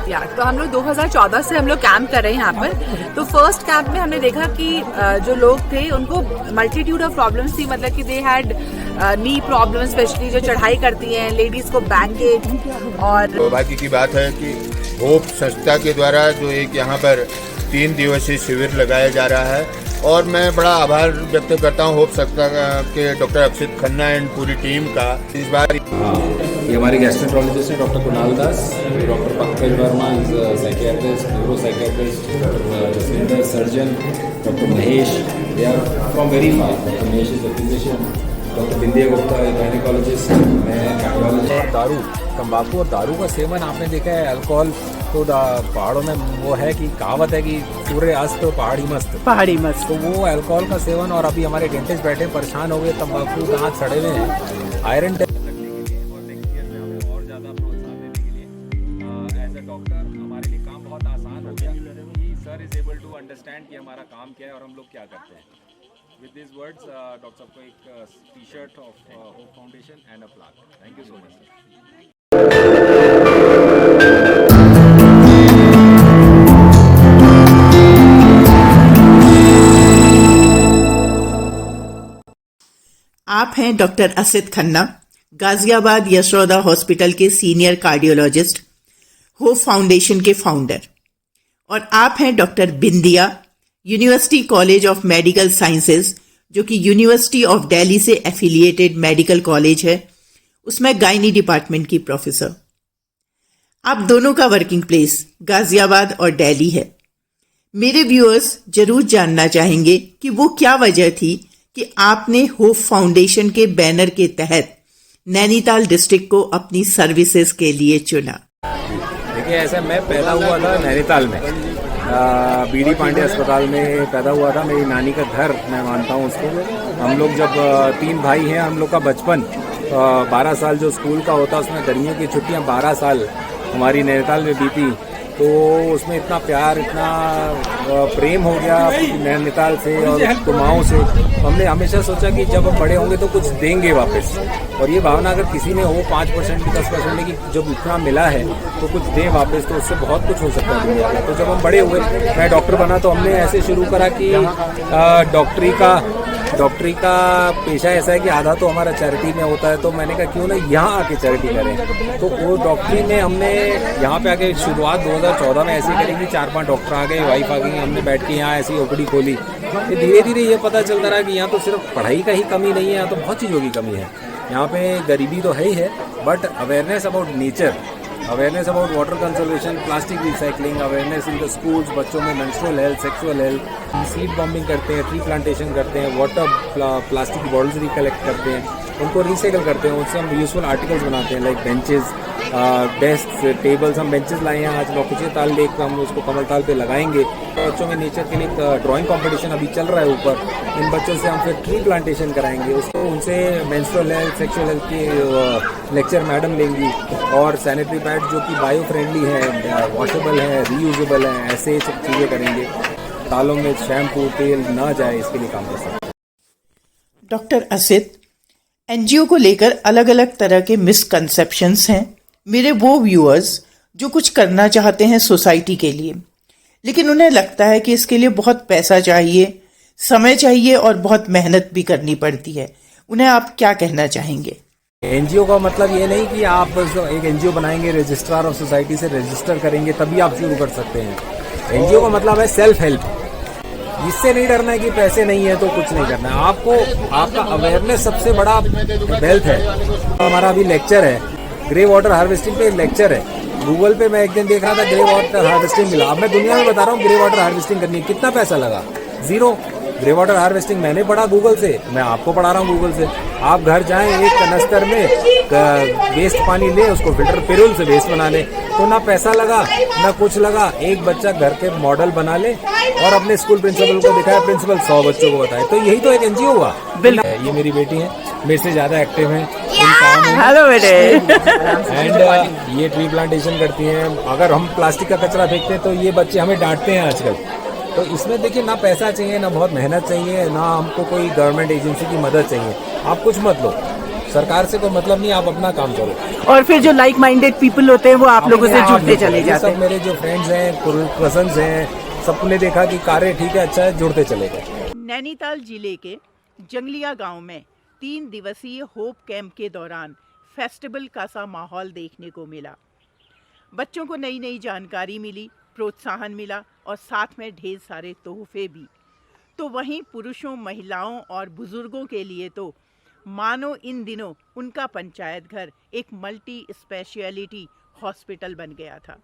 या तो हम लोग 2014 से हम लोग कैंप कर रहे हैं यहाँ पर। तो फर्स्ट कैंप में हमने देखा कि जो लोग थे उनको मल्टीट्यूड ऑफ प्रॉब्लम्स थी, मतलब कि they had knee problem, specially जो चढ़ाई करती हैं लेडीज को बैक और सौभाग्य की बात है कि होप संस्था के द्वारा जो एक यहाँ पर 3 दिवसीय शिविर लगाया जा रहा है और मैं बड़ा आभार व्यक्त करता हूँ होप संस्था के डॉक्टर अक्षित खन्ना एंड पूरी टीम का। इस बार ये हमारे गैस्ट्रोएंटरोलॉजिस्ट हैं doctor Kunal Das, doctor Pankaj Verma is psychiatrist, neuro psychiatrist, doctor Jasvinder surgeon, doctor Mahesh, they are from very far. Doctor Mahesh is a physician, doctor Bindiya Gupta gynaecologist, मैं कार्डियोलॉजिस्ट। दारू, तंबाकू और दारू का सेवन आपने देखा है, अल्कोहल तो पहाड़ों में वो है कि कहावत है कि सूर्य अस्त तो पहाड़ी मस्त, तो वो अल्कोहल का सेवन। और अभी हमारे डेंटिस्ट बैठे परेशान हो गए, तंबाकू दांत सड़े हुए हैं, आयरन हमारे लिए काम बहुत आसान हो गया कि sir is able to understand कि हमारा काम क्या है और हम लोग क्या करते हैं। विद दिस वर्ड्स डॉक्टर साहब को एक T shirt of hope foundation and a plaque. Thank you so much sir. आप हैं डॉक्टर असित खन्ना, गाजियाबाद यशोदा हॉस्पिटल के सीनियर कार्डियोलॉजिस्ट, होप फाउंडेशन के फाउंडर, और आप हैं doctor Bindiya, university college of medical sciences, जो कि यूनिवर्सिटी ऑफ दिल्ली से एफिलिएटेड मेडिकल कॉलेज है, उसमें गायनी डिपार्टमेंट की प्रोफेसर। आप दोनों का वर्किंग प्लेस गाजियाबाद और दिल्ली है। मेरे व्यूअर्स जरूर जानना चाहेंगे कि वो क्या वजह थी कि आपने होप फाउंडेशन के बैनर के तहत नैनीताल डिस्ट्रिक्ट को अपनी सर्विसेज के लिए चुना। देखिए, ऐसा मैं पैदा हुआ था नैनीताल में, बीडी पांडे अस्पताल में पैदा हुआ था। मेरी नानी का घर मैं मानता हूँ उसको। हम लोग जब 3 भाई हैं, हम लोग का बचपन 12 साल जो स्कूल का होता है उसमें गर्मियों की छुट्टियाँ 12 साल हमारी नैनीताल में बीती। तो उसमें इतना प्यार, इतना प्रेम हो गया नैनीताल से और कुमाऊँ से। हमने हमेशा सोचा कि जब हम बड़े होंगे तो कुछ देंगे वापस, और ये भावना अगर किसी में हो 5% की 10% की, जब इतना मिला है तो कुछ दें वापस, तो उससे बहुत कुछ हो सकता है दुनिया में। तो जब हम बड़े हुए, मैं डॉक्टर बना, तो हमने ऐसे शुरू करा कि डॉक्टरी का पेशा ऐसा है कि आधा तो हमारा चैरिटी में होता है, तो मैंने कहा क्यों ना यहाँ आके चैरिटी करें। तो वो डॉक्टरी में हमने यहाँ पे आके शुरुआत 2014 में ऐसी करी कि 4-5 डॉक्टर आ गए, वाइफ आ गई, हमने बैठ के यहाँ ऐसी ओपीडी खोली। फिर धीरे धीरे ये पता चलता रहा कि यहाँ तो सिर्फ पढ़ाई का ही कमी नहीं है, यहाँ तो बहुत चीज़ों की कमी है। यहाँ पे गरीबी तो है ही है, but awareness about nature, awareness about water conservation, plastic recycling, awareness in the schools, बच्चों में menstrual health, sexual health, seed bombing करते हैं, ट्री प्लांटेशन करते हैं, वाटर प्लास्टिक की बॉटल्स रिकलेक्ट करते हैं, उनको रिसाइकल करते हैं, उनसे हम यूजफुल आर्टिकल्स बनाते हैं, लाइक बेंचेस, डेस्क, टेबल्स। हम बेंचेस लाए हैं आज लोकुचे ताल लेक पे, हम उसको कमल ताल पे लगाएंगे। बच्चों में नेचर के लिए एक ड्राइंग कंपटीशन अभी चल रहा है ऊपर, इन बच्चों से हम फिर ट्री प्लांटेशन कराएंगे, उसको उनसे मेंस्ट्रुअल हेल्थ, सेक्सुअल हेल्थ की लेक्चर मैडम लेंगी, और सैनिटरी पैड जो कि बायो फ्रेंडली है, वॉशेबल है, रीयूजेबल है, ऐसे सब चीज़ें करेंगे। तालों में शैम्पू तेल ना जाए, इसके लिए काम कर सकते हैं। डॉक्टर असित, एनजीओ को लेकर अलग अलग तरह के मिसकंसेप्शंस हैं। मेरे वो व्यूअर्स जो कुछ करना चाहते हैं सोसाइटी के लिए, लेकिन उन्हें लगता है कि इसके लिए बहुत पैसा चाहिए, समय चाहिए और बहुत मेहनत भी करनी पड़ती है, उन्हें आप क्या कहना चाहेंगे? एनजीओ का मतलब ये नहीं कि आप एक एनजीओ बनाएंगे, रजिस्ट्रार ऑफ सोसाइटी से रजिस्टर करेंगे तभी आप शुरू कर सकते हैं। एनजीओ का मतलब है सेल्फ हेल्प। इससे नहीं डरना है कि पैसे नहीं है तो कुछ नहीं करना है आपको। आपका अवेयरनेस सबसे बड़ा वेल्थ है। हमारा अभी लेक्चर है, ग्रे वाटर हार्वेस्टिंग पे लेक्चर है। गूगल पे मैं एक दिन देख रहा था, ग्रे वाटर हार्वेस्टिंग मिला। अब मैं दुनिया में बता रहा हूँ ग्रे वाटर हार्वेस्टिंग करनी है, कितना पैसा लगा? 0। ग्रे वाटर हार्वेस्टिंग मैंने पढ़ा गूगल से, मैं आपको पढ़ा रहा हूँ गूगल से। आप घर जाएं, एक कनस्तर में वेस्ट पानी ले, उसको फिल्टर पिरुल से वेस्ट बना ले, तो ना पैसा लगा ना कुछ लगा। एक बच्चा घर के मॉडल बना ले और अपने स्कूल प्रिंसिपल को दिखाया, प्रिंसिपल 100 बच्चों को बताए, तो यही तो एक एनजीओ हुआ। ये मेरी बेटी है, मेरे से ज्यादा एक्टिव है। हेलो बेटे। एंड ये ट्री प्लांटेशन करती हैं। अगर हम प्लास्टिक का कचरा फेंकते हैं तो ये बच्चे हमें डांटते हैं आजकल। तो इसमें देखिए, ना पैसा चाहिए, ना बहुत मेहनत चाहिए, ना हमको कोई गवर्नमेंट एजेंसी की मदद चाहिए। आप कुछ मत लो, सरकार से कोई मतलब नहीं, आप अपना काम करो। और फिर जो लाइक माइंडेड पीपल होते हैं वो आप लोगों से जुड़ते चले ये जाते सब हैं। मेरे जो फ्रेंड्स हैं, कजन्स हैं, सबने देखा कि कार्य ठीक है, अच्छा है, जुड़ते चले गए। नैनीताल जिले के जंगलिया गांव में 3 दिवसीय होप कैंप के दौरान फेस्टिवल का सा माहौल देखने को मिला। बच्चों को नई नई जानकारी मिली, प्रोत्साहन मिला और साथ में ढेर सारे तोहफे भी। तो वहीं पुरुषों, महिलाओं और बुजुर्गों के लिए तो मानो इन दिनों उनका पंचायत घर एक मल्टी स्पेशलिटी हॉस्पिटल बन गया था।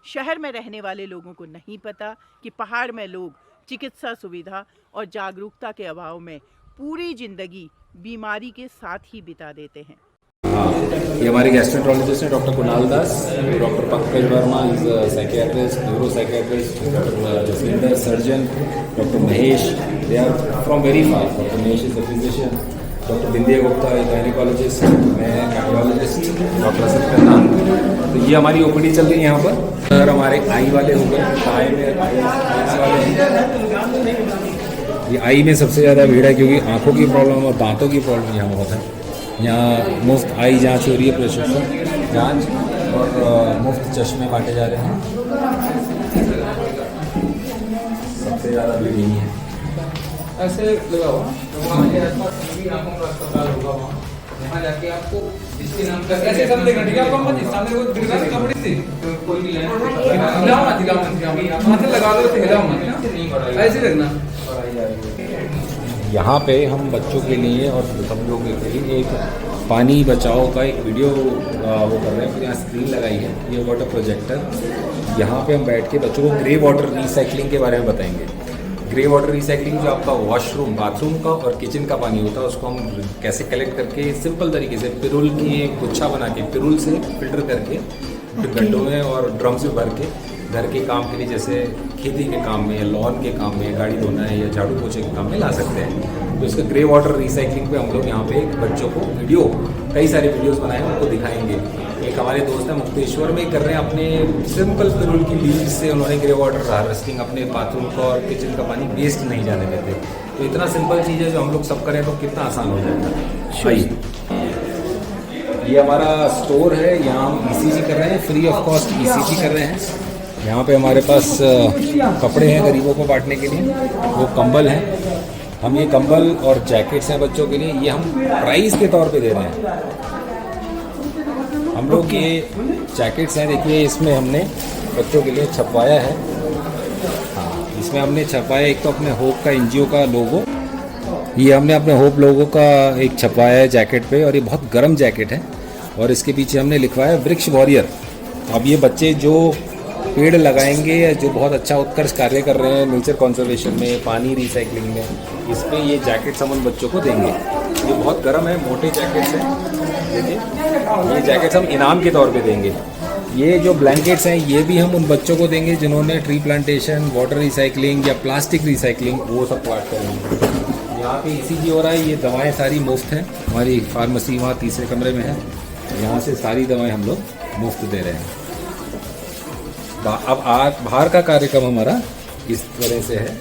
शहर में रहने वाले लोगों को नहीं पता कि पहाड़ में लोग चिकित्सा सुविधा और जागरूकता के अभाव में पूरी जिंदगी बीमारी के साथ ही बिता देते हैं। ये हमारे गैस्ट्रोएंटरोलॉजिस्ट हैं doctor Kunal Das, doctor Pankaj Verma is psychiatrist, neuro psychiatrist, doctor Jasvinder surgeon, doctor Mahesh, they are from very far. Doctor Mahesh is a physician, doctor Bindiya Gupta is gynaecologist, मैं कार्डियोलॉजिस्ट, डॉक्टर असित खन्ना। तो ये हमारी ओपीडी चल रही है यहाँ पर। और हमारे आई वाले हो गए, आई में वाले ये आई में सबसे ज़्यादा भीड़ है क्योंकि आँखों की प्रॉब्लम और दांतों की प्रॉब्लम यहाँ बहुत है। यहाँ मुफ्त आई जांच हो रही है, प्रेस्क्रिप्शन जांच, और मुफ्त चश्मे बांटे जा रहे हैं। सबसे ज़्यादा भीड़ यही है। ऐसे लगा हुआ वहाँ के आसपास भी आँखों का अस्पताल होगा, वहाँ जाके आपको इसके नाम का ऐसे सब देखना, ठीक है? आपको मत सामने वो दिखा दी कपड़ी थी, कोई भी लाइन हिलाओ मत लगा दो, हिलाओ मत, ऐसे देखना। यहाँ पे हम बच्चों के लिए और सब लोगों के लिए एक पानी बचाओ का एक वीडियो वो कर रहे हैं। यहाँ स्क्रीन लगाई है, ये वाटर प्रोजेक्टर। यहाँ पे हम बैठ के बच्चों को ग्रे वाटर रिसाइकलिंग के बारे में बताएंगे। ग्रे वाटर रिसाइकलिंग जो आपका वॉशरूम, बाथरूम का और किचन का पानी होता है, उसको हम कैसे कलेक्ट करके सिंपल तरीके से पिरुल की एक गुच्छा बना के पिरुल से फिल्टर करके गड्ढों में और ड्रम से भर के घर के काम के लिए, जैसे खेती के काम में या लॉन के काम में, गाड़ी धोना है या झाड़ू पोछे के काम में ला सकते हैं। तो इसका ग्रे वाटर रिसाइकलिंग पे हम लोग यहाँ पे बच्चों को वीडियो, कई सारे वीडियोस बनाए हैं, उनको दिखाएंगे। एक हमारे दोस्त हैं मुक्तेश्वर में कर रहे हैं, अपने सिंपल पिरुल की लीज से उन्होंने ग्रे वाटर हार्वेस्टिंग अपने बाथरूम का और किचन का पानी वेस्ट नहीं जाने देते। तो इतना सिंपल चीज़ है, जो हम लोग सब करें तो कितना आसान हो जाएगा। ये हमारा स्टोर है, यहाँ हम ECG कर रहे हैं, फ्री ऑफ कॉस्ट ECG कर रहे हैं। यहाँ पे हमारे पास कपड़े हैं गरीबों को बांटने के लिए, वो कंबल हैं। हम ये कंबल और जैकेट्स हैं बच्चों के लिए, ये हम प्राइस के तौर पे दे रहे हैं। हम लोग ये जैकेट्स हैं, देखिए इसमें हमने बच्चों के लिए छपवाया है। हाँ, इसमें हमने छपवाया एक तो अपने होप का NGO का लोगो, ये हमने अपने होप लोगो का एक छपवाया है जैकेट पे, और ये बहुत गर्म जैकेट है। और इसके पीछे हमने लिखवाया वृक्ष वॉरियर। अब ये बच्चे जो पेड़ लगाएंगे या जो बहुत अच्छा उत्कर्ष कार्य कर रहे हैं नेचर कंजर्वेशन में, पानी रिसाइकलिंग में, इस पे ये जैकेट्स हम उन बच्चों को देंगे। ये बहुत गर्म है, मोटे जैकेट्स हैं, देखिए ये जैकेट्स हम इनाम के तौर पे देंगे। ये जो ब्लैंकेट्स हैं ये भी हम उन बच्चों को देंगे जिन्होंने ट्री प्लांटेशन, वाटर रिसाइकलिंग या प्लास्टिक रिसाइकलिंग वो सब प्लाट करेंगे। यहाँ पे ECG हो रहा है, ये दवाएँ सारी मुफ्त हैं। हमारी फार्मेसी वहाँ तीसरे कमरे में है, यहाँ से सारी दवाएँ हम लोग मुफ्त दे रहे हैं। अब बाहर का कार्यक्रम हमारा इस तरह से है।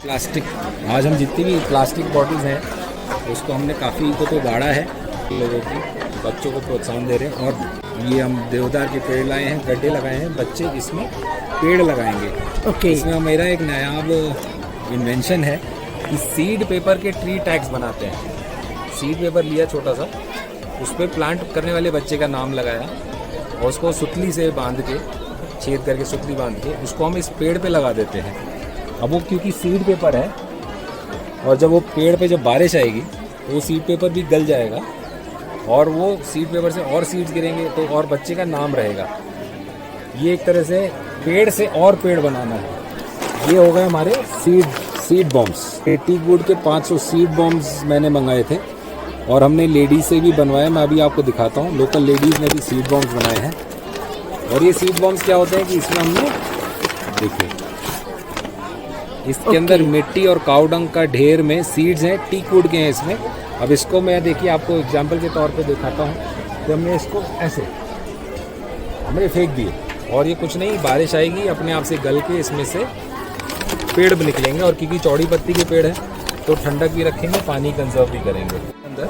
प्लास्टिक, आज हम जितनी भी प्लास्टिक बॉटल्स हैं उसको हमने काफ़ी को तो बाढ़ा है, लोगों की बच्चों को प्रोत्साहन दे रहे हैं। और ये हम देवदार के पेड़ लाए हैं, गड्ढे लगाए हैं, बच्चे इसमें पेड़ लगाएंगे। ओके। इसमें मेरा एक नायाब इन्वेंशन है कि सीड पेपर के ट्री टैग्स बनाते हैं। सीड पेपर लिया छोटा सा, उस पर प्लांट करने वाले बच्चे का नाम लगाया और उसको सुतली से बांध के, छेद करके सुतली बांध के उसको हम इस पेड़ पे लगा देते हैं। अब वो क्योंकि सीड पेपर है, और जब वो पेड़ पे जब बारिश आएगी तो वो सीड पेपर भी गल जाएगा, और वो सीड पेपर से और सीड्स गिरेंगे तो और बच्चे का नाम रहेगा। ये एक तरह से पेड़ से और पेड़ बनाना है। ये हो गए हमारे सीड बॉम्ब्स। टी गुड के 500 सीड बॉम्ब्स मैंने मंगाए थे, और हमने लेडीज से भी बनवाए। मैं अभी आपको दिखाता हूँ, लोकल लेडीज़ ने भी सीड बॉम्ब्स बनाए हैं। और ये सीड बॉम्ब्स क्या होते हैं कि इसमें हमने, देखिए इसके अंदर मिट्टी और काउडंग का ढेर में सीड्स हैं, टीक वुड के हैं इसमें। अब इसको मैं देखिए आपको एग्जांपल के तौर पे दिखाता हूँ। तो हमने इसको ऐसे हमने फेंक दिए, और ये कुछ नहीं, बारिश आएगी अपने आप से गल के इसमें से पेड़ भी निकलेंगे। और क्योंकि चौड़ी पत्ती के पेड़ है तो ठंडक भी रखेंगे, पानी कंजर्व भी करेंगे। अंदर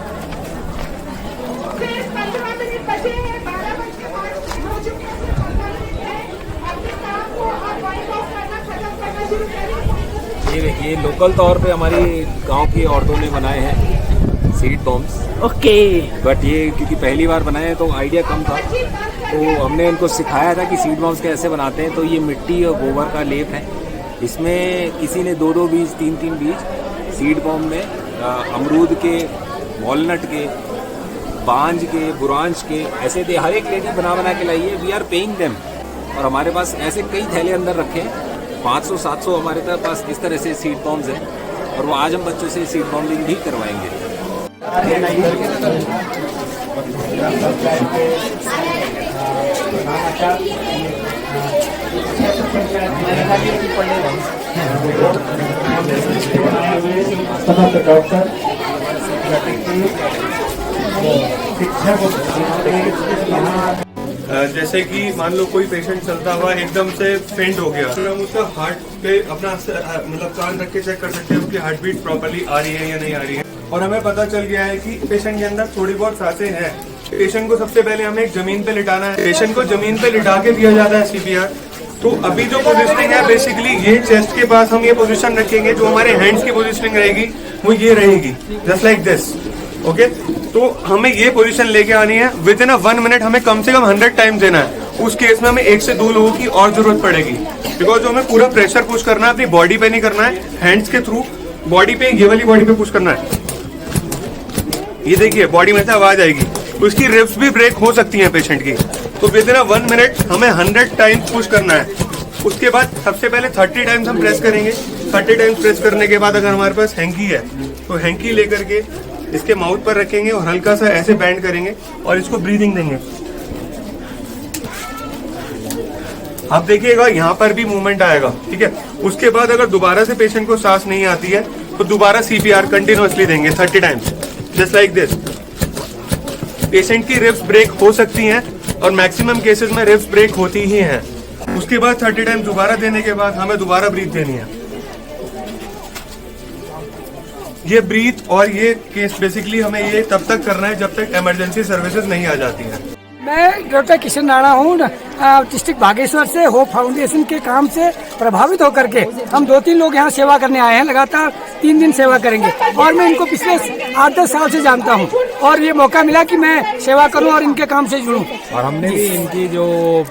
ये लोकल तौर पे हमारी गांव की औरतों ने बनाए हैं सीड बॉम्ब्स। ओके। बट ये क्योंकि पहली बार बनाए हैं तो आइडिया कम था, तो हमने इनको सिखाया था कि सीड बॉम्ब्स कैसे बनाते हैं। तो ये मिट्टी और गोबर का लेप है, इसमें किसी ने 2-2 बीज 3-3 बीज सीड बॉम्ब में अमरूद के, वॉलनट के, बांज के, बुरांश के ऐसे दे हर एक लेडी बना के लाई है। वी आर पेइंग देम, और हमारे पास ऐसे कई थैले अंदर रखे हैं, 500-700 हमारे पास इस तरह से सीड बॉम्ब्स हैं, और वो आज हम बच्चों से सीड बॉम्बिंग भी करवाएंगे। जैसे कि मान लो कोई पेशेंट चलता हुआ एकदम से फेंट हो गया, तो हम उसका हार्ट पे अपना मतलब कान रख के चेक कर सकते हैं उसकी हार्ट बीट प्रॉपर्ली आ रही है या नहीं आ रही है। और हमें पता चल गया है कि पेशेंट के अंदर थोड़ी बहुत सांसें हैं। पेशेंट को सबसे पहले हमें एक जमीन पे लिटाना है, पेशेंट को जमीन पे लिटा के दिया जाता है सीपीआर। तो अभी जो पोजिशनिंग है बेसिकली ये चेस्ट के पास हम ये पोजीशन रखेंगे, जो हमारे हैंड्स की पोजीशनिंग रहेगी वो ये रहेगी, जस्ट लाइक दिस। ओके, तो हमें ये पोजीशन लेके आनी है। विद इन 1 मिनट हमें कम से कम 100 टाइम देना है। उस केस में हमें 1 से 2 लोगों की और जरूरत पड़ेगी, बिकॉज हमें पूरा प्रेशर पुश करना है, अपनी बॉडी पे नहीं करना है, हैंड्स के थ्रू बॉडी पे, ये वाली बॉडी पे पुश करना है। ये देखिए बॉडी में से आवाज आएगी, उसकी रिब्स भी ब्रेक हो सकती हैं पेशेंट की। तो विद इन 1 मिनट हमें 100 टाइम्स पुश करना है। उसके बाद सबसे पहले 30 टाइम्स हम प्रेस करेंगे। 30 टाइम्स प्रेस करने के बाद अगर हमारे पास हैंकी है तो हैंकी लेकर के इसके माउथ पर रखेंगे और हल्का सा ऐसे बैंड करेंगे और इसको ब्रीदिंग देंगे। आप देखिएगा यहाँ पर भी मूवमेंट आएगा, ठीक है। उसके बाद अगर दोबारा से पेशेंट को सांस नहीं आती है तो दोबारा सीपीआर कंटिन्यूअसली देंगे 30 times, just like this. Patient की रिब्स ब्रेक हो सकती हैं और मैक्सिमम केसेस में रिब्स ब्रेक होती ही हैं। उसके बाद 30 टाइम्स दोबारा देने के बाद हमें दोबारा ब्रीथ देनी है। ये ब्रीथ और ये केस बेसिकली हमें ये तब तक करना है जब तक इमरजेंसी सर्विसेज नहीं आ जाती हैं। मैं डॉक्टर किशन राणा हूँ, डिस्ट्रिक्ट बागेश्वर से। होप फाउंडेशन के काम से प्रभावित होकर के हम 2-3 लोग यहाँ सेवा करने आए हैं। लगातार 3 दिन सेवा करेंगे और मैं इनको पिछले 8-10 साल से जानता हूँ और ये मौका मिला कि मैं सेवा करूँ और इनके काम से जुड़ूं। और हमने भी इनकी जो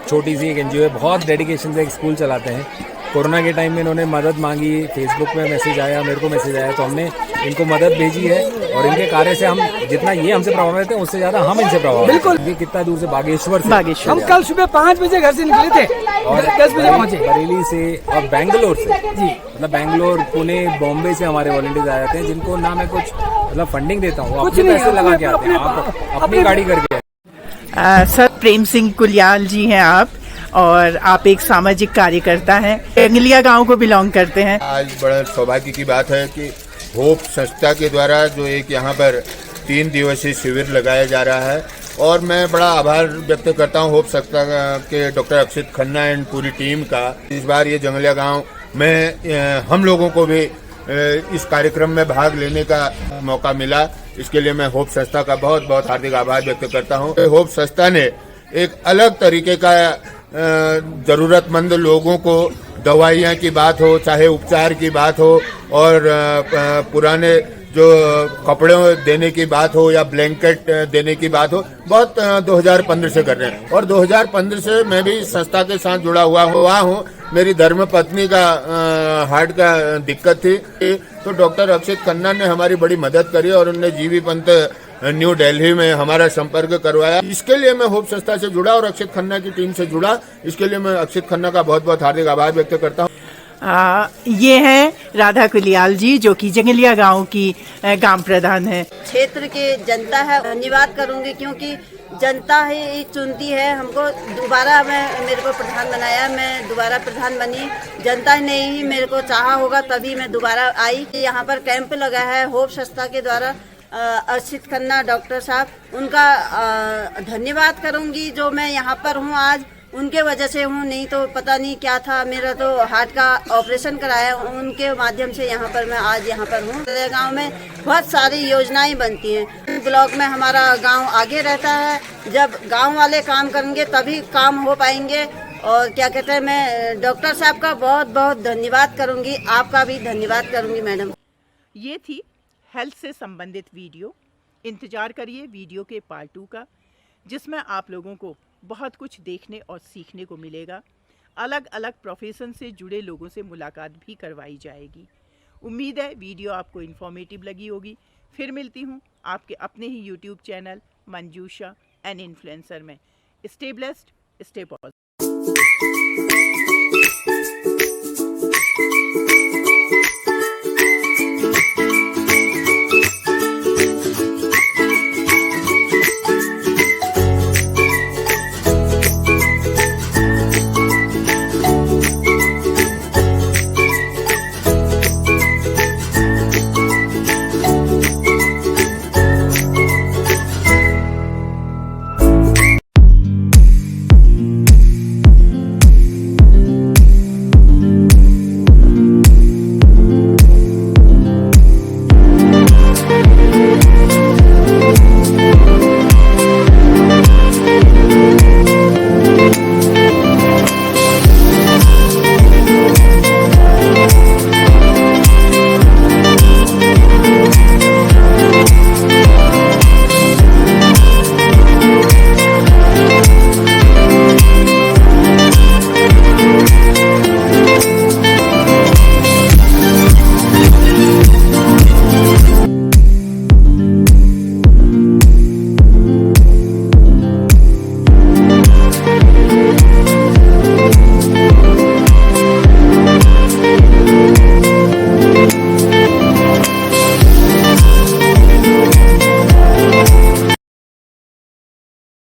छोटी सी एक एनजीओ है, बहुत डेडिकेशन से एक स्कूल चलाते हैं। कोरोना के टाइम में इन्होंने मदद मांगी, फेसबुक में मैसेज आया, मेरे को मैसेज आया, तो हमने इनको मदद भेजी है। और इनके कार्य से हम जितना ये हमसे प्रभावित हैं उससे ज्यादा हम इनसे प्रभावित। बिल्कुल। ये कितना दूर से बागेश्वर से हम कल सुबह 5 बजे घर से निकले थे और 10 बजे पहुंचे बरेली से और बैंगलोर से। जी, मतलब बैंगलोर, पुणे, बॉम्बे से हमारे वॉलंटियर्स आ जाते हैं, जिनको ना मैं कुछ मतलब फंडिंग देता हूँ, अपने पैसे लगा के आते हैं, आप अपनी गाड़ी करके। सर प्रेम सिंह कुलियाल जी हैं आप, और आप एक सामाजिक कार्यकर्ता हैं, जंगलिया गांव को बिलोंग करते हैं। आज बड़ा सौभाग्य की बात है कि होप संस्था के द्वारा जो एक यहाँ पर 3 दिवसीय शिविर लगाया जा रहा है, और मैं बड़ा आभार व्यक्त करता हूँ होप संस्था के डॉक्टर अक्षित खन्ना एंड पूरी टीम का। इस बार ये जंगलिया गांव में हम लोगों को भी इस कार्यक्रम में भाग लेने का मौका मिला, इसके लिए मैं होप संस्था का बहुत बहुत हार्दिक आभार व्यक्त करता हूँ। होप संस्था ने एक अलग तरीके का जरूरतमंद लोगों को दवाइयाँ की बात हो, चाहे उपचार की बात हो, और पुराने जो कपड़े देने की बात हो या ब्लैंकेट देने की बात हो, बहुत 2015 से कर रहे हैं। और 2015 से मैं भी संस्था के साथ जुड़ा हुआ हूँ। मेरी धर्म पत्नी का हार्ट का दिक्कत थी, तो डॉक्टर अक्षित खन्ना ने हमारी बड़ी मदद करी और उन्होंने जीवी पंत न्यू दिल्ली में हमारा संपर्क करवाया। इसके लिए मैं होप संस्था से जुड़ा और अक्षित खन्ना की टीम से जुड़ा, इसके लिए मैं अक्षित खन्ना का बहुत बहुत हार्दिक आभार व्यक्त करता हूँ। ये हैं राधा कुलियाल जी, जो कि जंगलिया गांव की गांव प्रधान है। क्षेत्र के जनता है, धन्यवाद करूंगी क्योंकि जनता ही चुनती है हमको। दोबारा मेरे को प्रधान बनाया, मैं दोबारा प्रधान बनी। जनता ने ही मेरे को चाहा होगा तभी मैं दोबारा आई। यहाँ पर कैंप लगा है होप संस्था के द्वारा। अक्षित खन्ना डॉक्टर साहब, उनका धन्यवाद करूंगी जो मैं यहाँ पर हूँ आज, उनके वजह से हूँ, नहीं तो पता नहीं क्या था। मेरा तो हार्ट का ऑपरेशन कराया, उनके माध्यम से यहाँ पर मैं आज यहाँ पर हूँ। गांव में बहुत सारी योजनाएं बनती हैं। ब्लॉक में हमारा गांव आगे रहता है, जब गांव वाले काम करेंगे तभी काम हो पाएंगे। और क्या कहते हैं, मैं डॉक्टर साहब का बहुत बहुत धन्यवाद करूंगी, आपका भी धन्यवाद करूंगी मैडम। ये थी हेल्थ से संबंधित वीडियो। इंतज़ार करिए वीडियो के पार्ट 2 का, जिसमें आप लोगों को बहुत कुछ देखने और सीखने को मिलेगा। अलग अलग प्रोफेशन से जुड़े लोगों से मुलाकात भी करवाई जाएगी। उम्मीद है वीडियो आपको इन्फॉर्मेटिव लगी होगी। फिर मिलती हूँ आपके अपने ही YouTube channel Manjusha an influencer में। Stay blessed, stay positive.